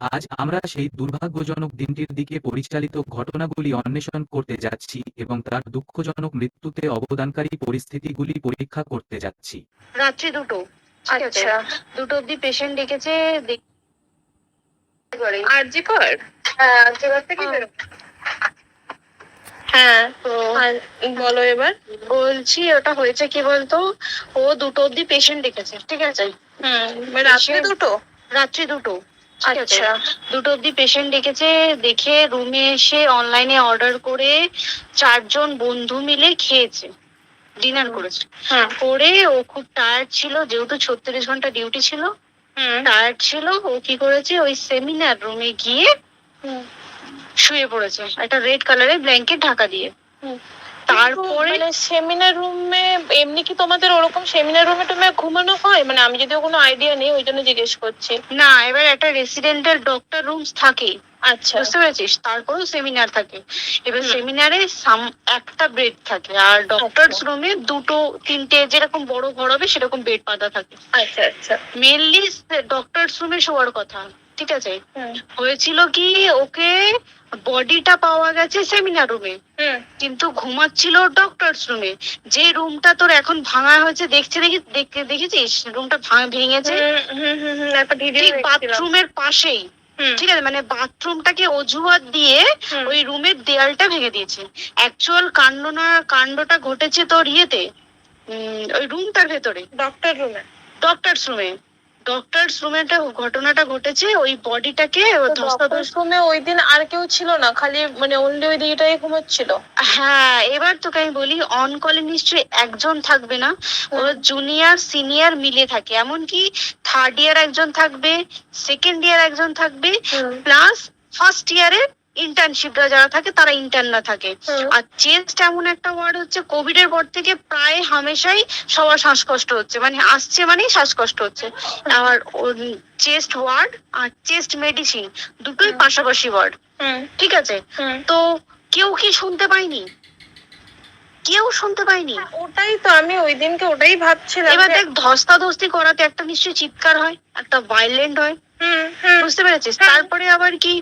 আজ আমরা সেই দুর্ভাগ্যজনক দিনটির দিকে পরিচালিত ঘটনাগুলি অন্বেষণ করতে যাচ্ছি এবং তার দুঃখজনক মৃত্যুতে অবদানকারী পরিস্থিতিগুলি পরীক্ষা করতে যাচ্ছি। রাত্রি 2টো, ঠিক আছে, আচ্ছা, 2টো অব্দি পেশেন্ট ডেকেছে। আরজি কর। হ্যাঁ, আর্যিকর থেকে হ্যাঁ। বেরো। হ্যাঁ, তো আর বলো এবার। বলছি ওটা হয়েছে কি বলতো, ও 2টো অব্দি পেশেন্ট ডেকেছে, ঠিক আছে। রাত্রে দুটো। রাত্রি 2টো, ঠিক আছে, আচ্ছা। 2টো অব্দি পেশেন্ট ডেকেছে। দেখে রুমে এসে অনলাইনে অর্ডার করে 4জন বন্ধু মিলে খেয়েছে, ডিনার করেছে। করে ও খুব টায়ার্ড ছিল, যেহেতু 36 ঘন্টা ডিউটি ছিল, টায়ার্ড ছিল। ও কি করেছে, ওই সেমিনার রুমে গিয়ে শুয়ে পড়েছে একটা রেড কালারের ব্ল্যাঙ্কেট ঢাকা দিয়ে। তারপরে সেমিনার রুমে এমনি কি তোমাদের ওরকম সেমিনার রুমে টুমে ঘুমানো হয়? মানে আমি যদিও কোনো আইডিয়া নেই, ওই জন্য জিজ্ঞেস করছি। না, এবার একটা রেসিডেন্টাল ডক্টর রুমস থাকে, আচ্ছা, বুঝতে পেরেছিস, তারপরেও সেমিনার থাকে। এবার সেমিনারে একটা বেড থাকে, আর ডক্টরস রুমে 2-3টে যেরকম বড় ঘর হবে সেরকম বেড পাতা থাকে। আচ্ছা, আচ্ছা। মেনলি ডক্টরস রুমে শোয়ার কথা, ঠিক আছে। হয়েছিল কি, ওকে বডিটা পাওয়া গেছে সেমিনার রুমে, কিন্তু ঘুমাচ্ছিল ডক্টরস রুমে। যে রুমটা তোর এখন ভাঙা হয়েছে, দেখেছিস রুমটা ভেঙেছে, একটা ভিডিও ঠিক বাথরুমের পাশেই, ঠিক আছে। মানে বাথরুমটাকে অজুহাত দিয়ে ওই রুমের দেয়ালটা ভেঙে দিয়েছে। অ্যাকচুয়াল কাণ্ডটা ঘটেছে তোর ইয়েতে, ওই রুমটার ভেতরে, ডক্টরস রুমে ঘটনাটা ঘটেছে। ওই বডিটাকে রুমে ওই দিন আর কেউ ছিল না, খালি মানে অনলি ওই দিকটাই ঘুমোচ্ছিল। হ্যাঁ, এবার তোকে আমি বলি, অন কলে নিশ্চয়ই একজন থাকবে না, ওর জুনিয়র সিনিয়র মিলে থাকে। এমনকি থার্ড ইয়ার একজন থাকবে, সেকেন্ড ইয়ার একজন থাকবে, প্লাস ফার্স্ট ইয়ারের ইন্টার্নশিপরা যারা থাকে তারা ইন্টার্নরা থাকে। আর চেস্ট এমন একটা ওয়ার্ড হচ্ছে, কোভিড এর পর থেকে প্রায় হামেশাই সবার শ্বাসকষ্ট হচ্ছে, মানে আসছে মানেই শ্বাসকষ্ট হচ্ছে। আর চেস্ট ওয়ার্ড আর চেস্ট মেডিসিন দুটোই পাশাপাশি ওয়ার্ড, ঠিক আছে। তো কেউ কি শুনতে পাইনি? কেউ শুনতে পাইনি। ওটাই তো আমি ওই দিনকে ওটাই ভাবছিলাম। এবার দেখ, ধস্তাধস্তি করাতে একটা নিশ্চয়ই চিৎকার হয়, একটা ভাইলেন্ট হয়, বুঝতে পেরেছিস। তারপরে আবার কি,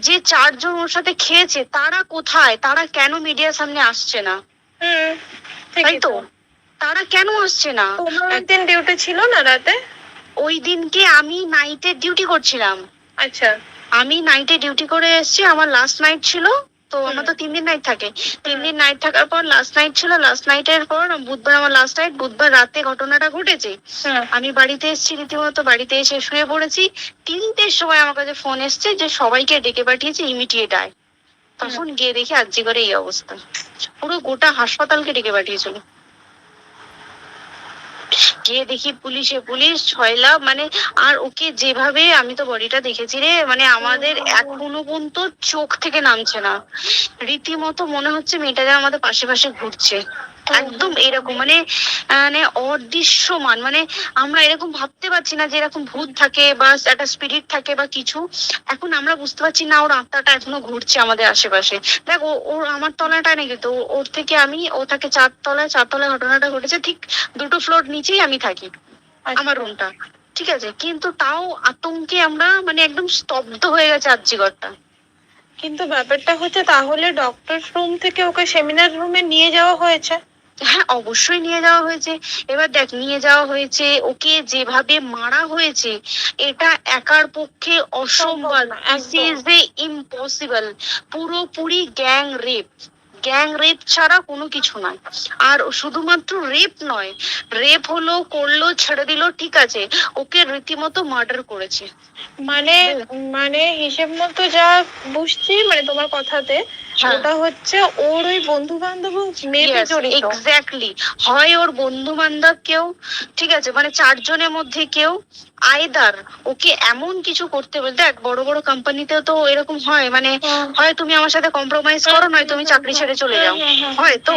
যে 4জন ওর সাথে খেয়েছে তারা কোথায়, তারা কেন মিডিয়ার সামনে আসছে না? তাই তো, তারা কেন আসছে না? একদিন ডিউটি ছিল না রাতে? ওই দিনকে আমি নাইটে ডিউটি করছিলাম। আচ্ছা, আমি নাইটে ডিউটি করে এসেছি, আমার লাস্ট নাইট ছিল। তো আমার তো 3 দিন নাইট থাকে, 3 দিন নাইট থাকার পর লাস্ট নাইট ছিল। লাস্ট নাইটের পর বুধবার আমার লাস্ট নাইট। বুধবার রাতে ঘটনাটা ঘটেছে। আমি বাড়িতে এসেছি, রীতিমতো বাড়িতে এসে শুয়ে পড়েছি। 3টের সময় আমার কাছে ফোন এসছে যে সবাইকে ডেকে পাঠিয়েছে, ইমিডিয়েট আয়। তখন গিয়ে দেখি আরজি করে এই অবস্থা, পুরো গোটা হাসপাতালকে ডেকে পাঠিয়েছিল। গিয়ে দেখি পুলিশ ছয়লা, মানে আর ওকে যেভাবে, আমি তো বডিটা দেখেছি রে, মানে আমাদের এখনো পর্যন্ত চোখ থেকে নামছে না। রীতিমতো মনে হচ্ছে মেয়েটা যেন আমাদের পাশে পাশে ঘুরছে, একদম এরকম, মানে মানে অদৃশ্যমান। মানে আমরা এরকম ভাবতে পারছি না যে এরকম ভূত থাকে বা একটা স্পিরিট থাকে বা কিছু। এখন আমরা বুঝতে পারছি না ওর আত্মাটা এখনো ঘুরছে আমাদের আশেপাশে। দেখ, ওর আমার তলাটায় নাকি, তো ওর থেকে ও থাকে 4তলায় ঘটনাটা ঘটেছে। ঠিক 2টো ফ্লোর নিচেই আমি থাকি, আমার রুমটা, ঠিক আছে। কিন্তু তাও আতঙ্কে আমরা মানে একদম স্তব্ধ হয়ে গেছে আর্যিকরটা। কিন্তু ব্যাপারটা হচ্ছে, তাহলে ডক্টর রুম থেকে ওকে সেমিনার রুমে নিয়ে যাওয়া হয়েছে? হ্যাঁ, অবশ্যই নিয়ে যাওয়া হয়েছে। এবার দেখ, নিয়ে যাওয়া হয়েছে, ওকে যেভাবে মারা হয়েছে এটা একার পক্ষে অসম্ভব, ইম্পসিবল। পুরোপুরি গ্যাং রেপ ছাড়া কোনো কিছু নয়। আর শুধুমাত্র রেপ নয়, রেপ হলো, করলো, ছেড়ে দিল, ঠিক আছে, ওকে রীতিমতো মার্ডার করেছে। মানে মানে হিসেব মতো যা বুঝছি, মানে তোমার কথাতে, ওটা হচ্ছে ওর ওই বন্ধু বান্ধব মেয়েতে জড়িত। এক্স্যাক্টলি, হয় ওর বন্ধু বান্ধব কেউ, ঠিক আছে, মানে 4জনের মধ্যে কেউ, আইদার ওকে এমন কিছু করতে বলতে। এক বড় বড় কোম্পানিতে তো এরকম হয়, মানে হয় তুমি আমার সাথে কম্প্রোমাইজ করো, নয় তুমি চাকরি ছেড়ে চলে যাও, হয় তো।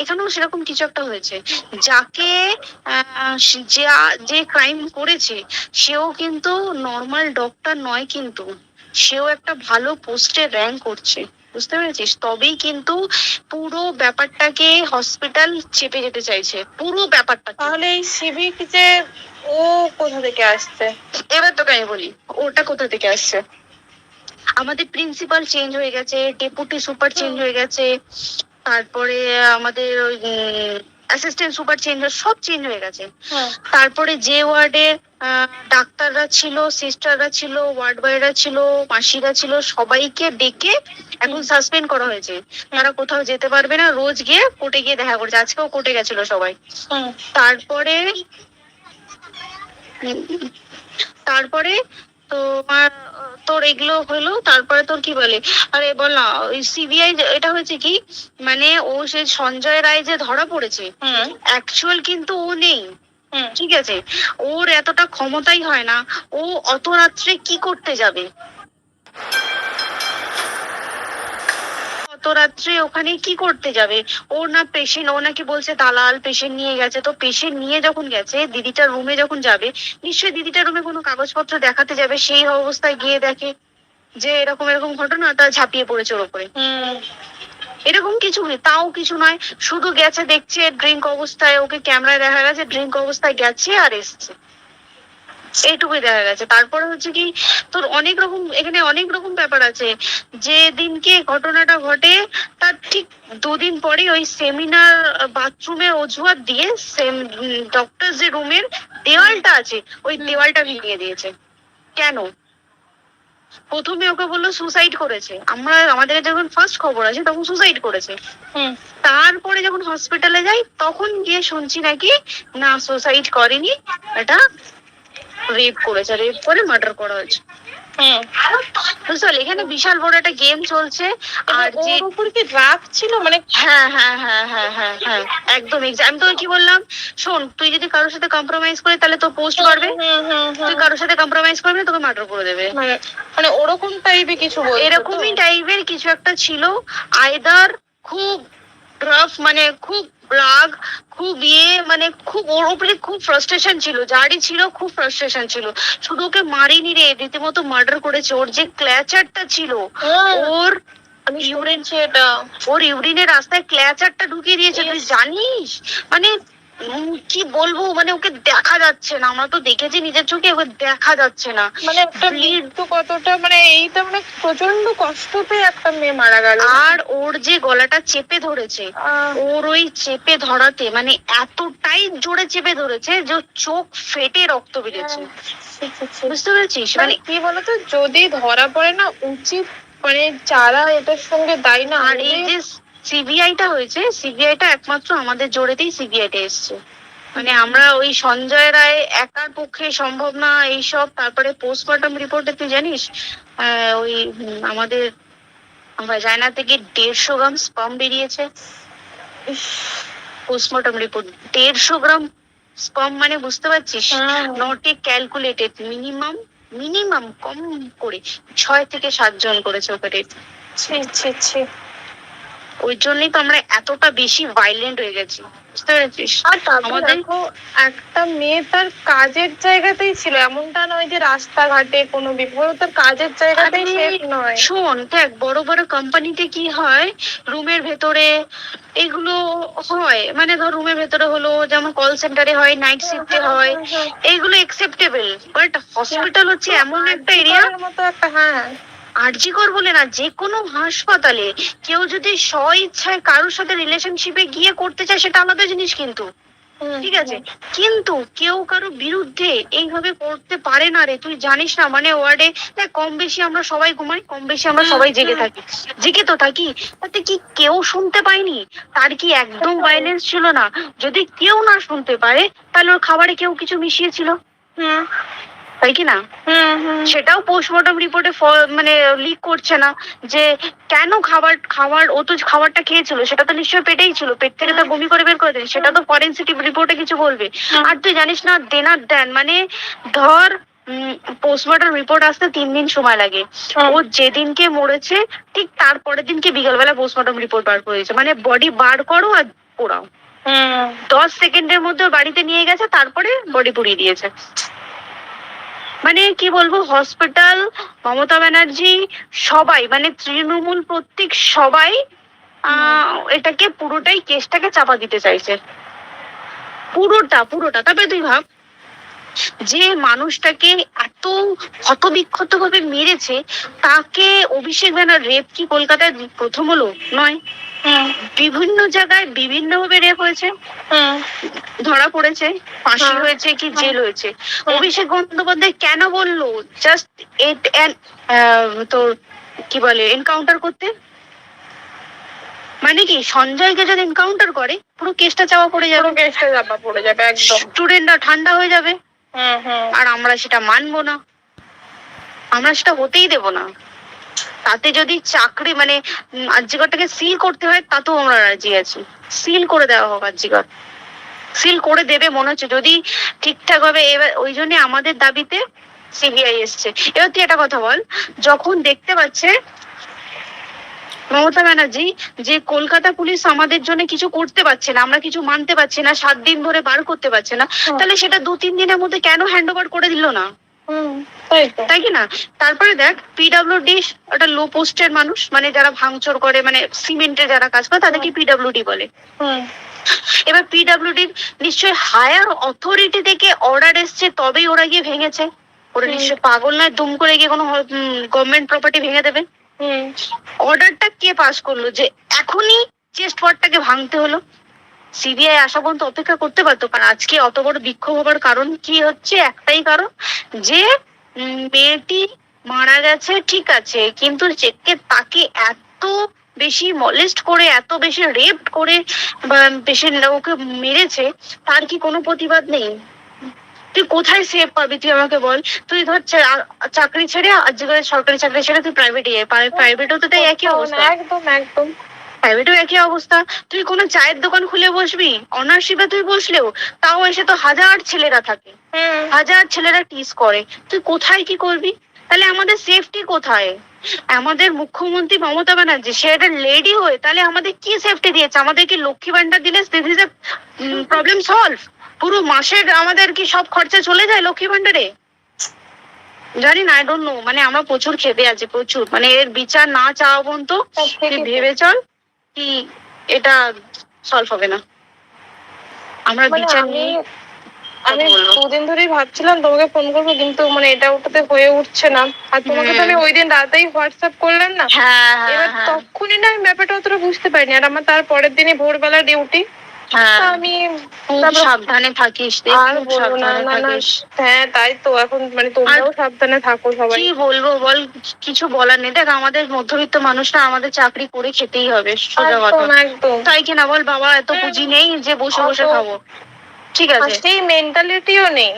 এখানেও সেরকম কিছু একটা হয়েছে। যাকে যে ক্রাইম করেছে সেও কিন্তু নর্মাল ডক্টর নয়, কিন্তু সেও একটা ভালো পোস্টে র্যাঙ্ক করছে। বুঝতে পেরেছিস? তবেই কিন্তু পুরো ব্যাপারটাকে হসপিটাল চেপে যেতে চাইছে, পুরো ব্যাপারটা। তাহলে এই সিভিক যে ও কোথা থেকে আসছে? এবার তোকে আমি বলি ওটা কোথা থেকে আসছে। আমাদের প্রিন্সিপাল চেঞ্জ হয়ে গেছে, ডেপুটি সুপার চেঞ্জ হয়ে গেছে, তারপরে আমাদের ওই অ্যাসিস্ট্যান্ট সুপার চেঞ্জ, সব চেঞ্জ হয়ে গেছে। তারপরে যে ওয়ার্ডে ডাক্তাররা ছিল, সিস্টাররা ছিল, ওয়ার্ড বয়রা ছিল, মাসিরা ছিল, সবাইকে ডেকে এখন সাসপেন্ড করা হয়েছে। তারা কোথাও যেতে পারবে না, রোজ গিয়ে কোর্টে গিয়ে দেখা করছে। আজকেও কোর্টে গেছিল সবাই। তারপরে তারপরে তোমার তোর এগুলো হলো, তারপরে তোর কি বলে, আরে বল না, ওই সিবিআই এটা হয়েছে কি, মানে ও সে সঞ্জয় রায় যে ধরা পড়েছে, অ্যাকচুয়াল কিন্তু ও নেই, ঠিক আছে? ওর এতটা ক্ষমতাই হয় না, ও অত রাত্রে কি করতে যাবে, অত রাত্রে ওখানে কি করতে যাবে? ও না পেশেন্ট, ও নাকি বলছে দালাল পেশেন্ট নিয়ে গেছে। তো পেশেন্ট নিয়ে যখন গেছে, দিদিটার রুমে যখন যাবে, নিশ্চয়ই দিদিটার রুমে কোনো কাগজপত্র দেখাতে যাবে, সেই অবস্থায় গিয়ে দেখে যে এরকম এরকম ঘটনা, তা ঝাঁপিয়ে পড়েছে ওর উপরে। এরকম কিছু নেই, তাও কিছু নয়, শুধু গেছে দেখছে ড্রিঙ্ক অবস্থায়, ওকে ক্যামেরায় দেখা গেছে ড্রিঙ্ক অবস্থায় গেছে আর এসছে, এইটুকুই দেখা গেছে। তারপরে হচ্ছে কি, তোর অনেক রকম এখানে অনেক রকম ব্যাপার আছে। যে দিনকে ঘটনাটা ঘটে তার ঠিক দুদিন পরে ওই সেমিনার বাথরুমের অজুহাত দিয়ে ডক্টর যে রুমের দেওয়ালটা আছে, ওই দেওয়ালটা ভেঙে দিয়েছে। কেন? প্রথমে ওকে বললো সুসাইড করেছে, আমাদের যখন ফার্স্ট খবর আছে তখন সুসাইড করেছে। তারপরে যখন হসপিটালে যাই তখন গিয়ে শুনছি নাকি না, সুসাইড করেনি, এটা রেপ করেছে, রেপ করে মার্ডার করা হয়েছে। বুঝতে এখানে বিশাল বড় একটা গেম চলছে। আর যে উপর কি রাগ ছিল, মানে হ্যাঁ হ্যাঁ হ্যাঁ হ্যাঁ হ্যাঁ হ্যাঁ একদম। আমি তোকে কি বললাম, শোন, তুই যদি কারোর সাথে কম্প্রোমাইজ করি তাহলে তো পোস্ট করবে, তুই কারোর সাথে কম্প্রোমাইজ করবি তোকে মার্ডার করে দেবে, মানে ওরকম টাইপের কিছু, এরকমই টাইপের কিছু একটা ছিল। আইদার খুব রাফ, মানে খুব রাগ, খুব মানে খুব ওর উপরে খুব ফ্রাস্ট্রেশন ছিল, যারই ছিল খুব ফ্রাস্ট্রেশন ছিল। শুধু ওকে মারিনি রে, রীতিমতো মার্ডার করেছে। ওর যে ক্ল্যাচারটা ছিল, ওর ইউরিন, ওর ইউরিনের রাস্তায় ক্ল্যাচারটা ঢুকিয়ে দিয়েছে, তুই জানিস? মানে কি বলবো, মানে ওকে দেখা যাচ্ছে না, আমরা তো দেখেছি নিজের চোখে, ওকে দেখা যাচ্ছে না। মানে একটা মৃত্যু কতটা, মানে এইটা মানে প্রচন্ড কষ্ট পেয়ে একটা মেয়ে মারা গেল। আর ওর যে গলাটা চেপে ধরেছে, ওর ওই চেপে ধরাতে মানে এতটাই জোরে চেপে ধরেছে যে চোখ ফেটে রক্ত বেরিয়েছে। বুঝতে পেরেছিস? মানে কি বলতো, যদি ধরা পড়ে না, উচিত মানে যারা এটার সঙ্গে দায়ী না। আর এই যে সিবিআইটা হয়েছে, সিবিআইটা একমাত্র আমাদের জোরেতেই সিবিআইটা এসছে। মানে আমরা ওই সঞ্জয় রায় একার পক্ষে সম্ভব না এইসব। তারপরে পোস্টমর্টম রিপোর্টে তুই জানিস ওই আমাদের ভাজাইনা থেকে 150 গ্রাম স্পার্ম বেরিয়েছে। পোস্টমর্টম রিপোর্ট 150 গ্রাম স্পার্ম, মানে বুঝতে পারছিস? নট এ ক্যালকুলেটেড, মিনিমাম কম করে 6 থেকে 7 জন করেছে ওকে। ওই জন্যই তো আমরা এতটা বেশি ভাইলেন্ট হয়ে গেছি, বুঝতে পেরেছিস? আর আমাদের একটা মেয়ে তার কাজের জায়গাতেই ছিল, এমনটা নয় যে রাস্তাঘাটে কোনো বিপদ, তার কাজের জায়গাতেই সেফ নয়। শোন, দেখ বড় বড় কোম্পানিতে কি হয়, রুমের ভেতরে এগুলো হয়, মানে ধর রুমের ভেতরে হলো, যেমন কল সেন্টারে হয়, নাইট শিফটে হয়, এইগুলো একসেপ্টেবল। বাট হসপিটাল হচ্ছে এমন একটা এরিয়া মতো একটা, হ্যাঁ আরজিকর বলে না, যে কোনো হাসপাতালে কেউ যদি স্ব ইচ্ছায় কারোর সাথে রিলেশনশিপে গিয়ে করতে চায় সেটা আলাদা জিনিস, কিন্তু ঠিক আছে, কিন্তু কেউ কারো বিরুদ্ধে এইভাবে করতে পারে না রে। তুই জানিস না, মানে ওয়ার্ডে কম বেশি আমরা সবাই ঘুমাই, কম বেশি আমরা সবাই জেগে তো থাকি, তাতে কি কেউ শুনতে পায়নি? তার কি একদম ভাইলেন্স ছিল না? যদি কেউ না শুনতে পারে তাহলে ওর খাবারে কেউ কিছু মিশিয়েছিল, তাই কি না? সেটাও পোস্টমর্টম রিপোর্টে মানে লিক করছে না যে কেন খাবার ও তো খাবারটা খেয়েছিল, সেটা তো নিশ্চয়ই পেটেই ছিল, পেট থেকে তো বমি করে বের করে দেয়, সেটা তো ফরেনসিক রিপোর্টে কিছু বলবে। আর তুই জানিস না, দেন মানে ধর পোস্টমর্টম রিপোর্ট আসতে 3 দিন সময় লাগে। ও যেদিনকে মরেছে ঠিক তারপরের দিনকে বিকালবেলা পোস্টমর্টম রিপোর্ট বার করেছে, মানে বডি বার করো আর পোড়াও, 10 সেকেন্ডের মধ্যে বাড়িতে নিয়ে গেছে, তারপরে বডি পুড়িয়ে দিয়েছে। মানে কি বলবো, হসপিটাল, মমতা ব্যানার্জি, সবাই মানে তৃণমূল প্রত্যেক সবাই এটাকে পুরোটাই কেসটাকে চাপা দিতে চাইছে, পুরোটা। তবে তুই ভাব, যে মানুষটাকে এত ক্ষতবিক্ষত ভাবে মেরেছে, তাকে অভিষেক ব্যানার রেপ কি কলকাতায় প্রথম হলো? নয়। বিভিন্ন জায়গায় বিভিন্ন ভাবে রেপ হয়েছে, ধরা পড়েছে, ফাঁসি হয়েছে কি জেল হয়েছে। অভিষেক বন্দ্যোপাধ্যায় কেন বললো জাস্ট তোর কি বলে এনকাউন্টার করতে? মানে কি সঞ্জয়কে যদি এনকাউন্টার করে পুরো কেসটা চাপা পড়ে যাবে, একদম স্টুডেন্টরা ঠান্ডা হয়ে যাবে। আর আমরা সেটা মানবো না, আমরা সেটা হতেই দেব না। তাতে যদি চাকরি মানে আরজিকরটাকে সিল করতে হয়, তাতেও আমরা রাজি আছি, সিল করে দেওয়া হোক আরজিকর, সিল করে দেবে মনে হচ্ছে যদি ঠিকঠাক ভাবে। এবার ওই জন্য আমাদের দাবিতে সিবিআই এসছে। এবার তুই একটা কথা বল, যখন দেখতে পাচ্ছে মমতা ব্যানার্জি যে কলকাতা পুলিশ আমাদের জন্য কিছু করতে পারছে না, আমরা কিছু মানতে পারছি না, 7 দিন ধরে বার করতে পারছে না, তাহলে সেটা 2-3 দিনের মধ্যে কেন হ্যান্ড ওভার করে দিল না? তাই কি না? তারপরে দেখ, পিডব্লিউডি একটা লো পোস্টের মানুষ, মানে যারা ভাঙচুর করে, মানে সিমেন্টের যারা কাজ করে, তাদেরকে পিডব্লিউডি বলে। এবার পিডব্লিউডি নিশ্চয়ই হায়ার অথরিটি থেকে অর্ডার এসছে, তবেই ওরা গিয়ে ভেঙেছে। ওরা নিশ্চয়ই পাগল নয় দুম করে গিয়ে কোনো গভর্নমেন্ট প্রপার্টি ভেঙে দেবে। অর্ডারটা কে পাস করলো যে এখনই চেস্ট ওয়ার্ডটাকে ভাঙতে হলো? সিবিআই আসা পর্যন্ত অপেক্ষা করতে পারতো। কারণ আজকে অত বড় বিক্ষোভ হবার কারণ কি হচ্ছে? একটাই কারণ, যে মেয়েটি মারা গেছে, ঠিক আছে, কিন্তু তাকে এত বেশি মলেস্ট করে, এত বেশি রেপ করে বেশি ওকে মেরেছে, তার কি কোনো প্রতিবাদ নেই? তুই কোথায় সেভ পাবি তুই আমাকে বল? তুই ধর চাকরি ছেড়ে, আজকে সরকারি চাকরি ছেড়ে তুই প্রাইভেটে যাই, প্রাইভেটও তো তাই একই অবস্থা। একদম প্রাইভেটেও একই অবস্থা। তুই কোনো চায়ের দোকান খুলে বসবি, অনার্সশিপে তুই বসলেও তাও এসে তো হাজার ছেলেরা থাকে, হাজার ছেলেরা টিস করে, তুই কোথায় কি করবি? তাহলে আমাদের সেফটি কোথায়? আমাদের মুখ্যমন্ত্রী মমতা ব্যানার্জি, সে একটা লেডি হয়ে তাহলে আমাদের কি সেফটি দিয়েছে? আমাদের কি লক্ষ্মী ভান্ডার দিলে this is a problem solve? পুরো মাসের আমাদের কি সব খরচা চলে যায় লক্ষ্মী ভান্ডারে? জানি না, আই ডোন্ট নো। মানে আমরা প্রচুর খেপে আছি, প্রচুর। মানে এর বিচার না চাওয়া পর্যন্ত তুই ভেবে চল কি এটা সলভ হবে না। আমরা বিচার নিয়ে আমি 2 দিন ধরেই ভাবছিলাম তোমাকে ফোন করবো, কিন্তু মানে এটা ওটাতে হয়ে উঠছে না। আর তোমাকে তো আমি ওই দিন রাতেই হোয়াটসঅ্যাপ করলাম না, এবার তখনই না আমি ব্যাপারটা অতটা বুঝতে পারিনি। আর আমার তার পরের দিনই ভোরবেলা ডিউটি, আমি সাবধানে থাকিস। হ্যাঁ তাই তো, এখন মানে তোমরাও সাবধানে থাকো সবাই। কি বলবো বল, কিছু বলার নেই। দেখ, আমাদের মধ্যবিত্ত মানুষরা আমাদের চাকরি করে খেতেই হবে, সোজা কথা। তাই কিনা বল? বাবা এত পুঁজি নেই যে বসে বসে খাবো, ঠিক আছে? সেই মেন্টালিটিও নেই,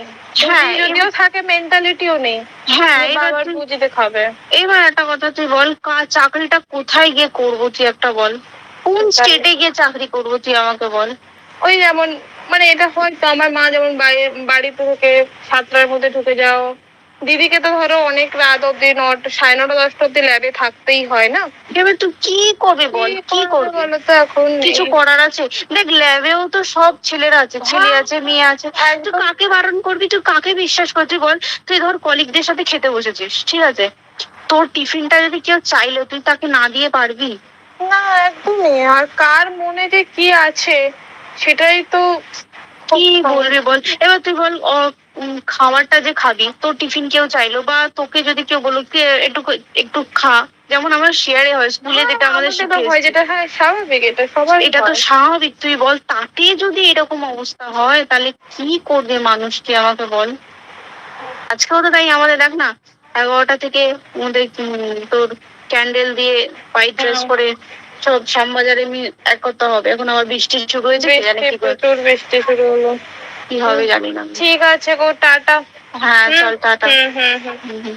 যদিও থাকে মেন্টালিটিও নেই। হ্যাঁ, এবার পুঁজিতে খাবে। এবার একটা কথা তুই বল, চাকরিটা কোথায় গিয়ে করবো তুই একটা বল? কোন স্টেটে গিয়ে চাকরি করবো তুই আমাকে বল? ওই যেমন মানে এটা হয়তো আমার মা যেমন বাড়ি থেকে 7টার মধ্যে ঢুকে যাও, দিদিকে তো ধরো অনেক রাত অব্দি 9:30-10:30 অব্দি ল্যাবে থাকতেই হয় না। এবার তুই কি করবি বল? কি করবি বলো তো? এখন কিছু করার আছে? দেখ, ল্যাবেও তো সব ছেলেরা আছে, ছেলে আছে, মেয়ে আছে। তুই কাকে বারণ করবি? তুই কাকে বিশ্বাস করবি বল? তুই ধর কলিগদের সাথে খেতে বসেছিস, ঠিক আছে, তোর টিফিনটা যদি কেউ চাইলো, তুই তাকে না দিয়ে পারবি? না, একদমই। আর কার মনে যে কি আছে সেটাই তো কি বলবি বল? এবার তুই বল, খাবারটা যে খাবি, তোর টিফিন কেউ চাইলো, বা তোকে যদি কেউ বললো একটু একটু খা, যেমন আমার শেয়ারে হয় স্কুলে, যেটা আমাদের হয়, যেটা হ্যাঁ স্বাভাবিক, এটা সবার, এটা তো স্বাভাবিক। তুই বল, তাতে যদি এরকম অবস্থা হয় তাহলে কি করবে মানুষ? তুই আমাকে বল। আজকেও তো তাই আমাদের দেখ না, 11টা থেকে আমাদের তোর ক্যান্ডেল দিয়ে হোয়াইট ড্রেস পরে সব শ্যামবাজারে এক করতে হবে। এখন আবার বৃষ্টি শুরু হয়েছে, প্রচুর বৃষ্টি শুরু হলো, কি হবে জানি না। ঠিক আছে গো, টাটা। হ্যাঁ চল, টাটা। হুম।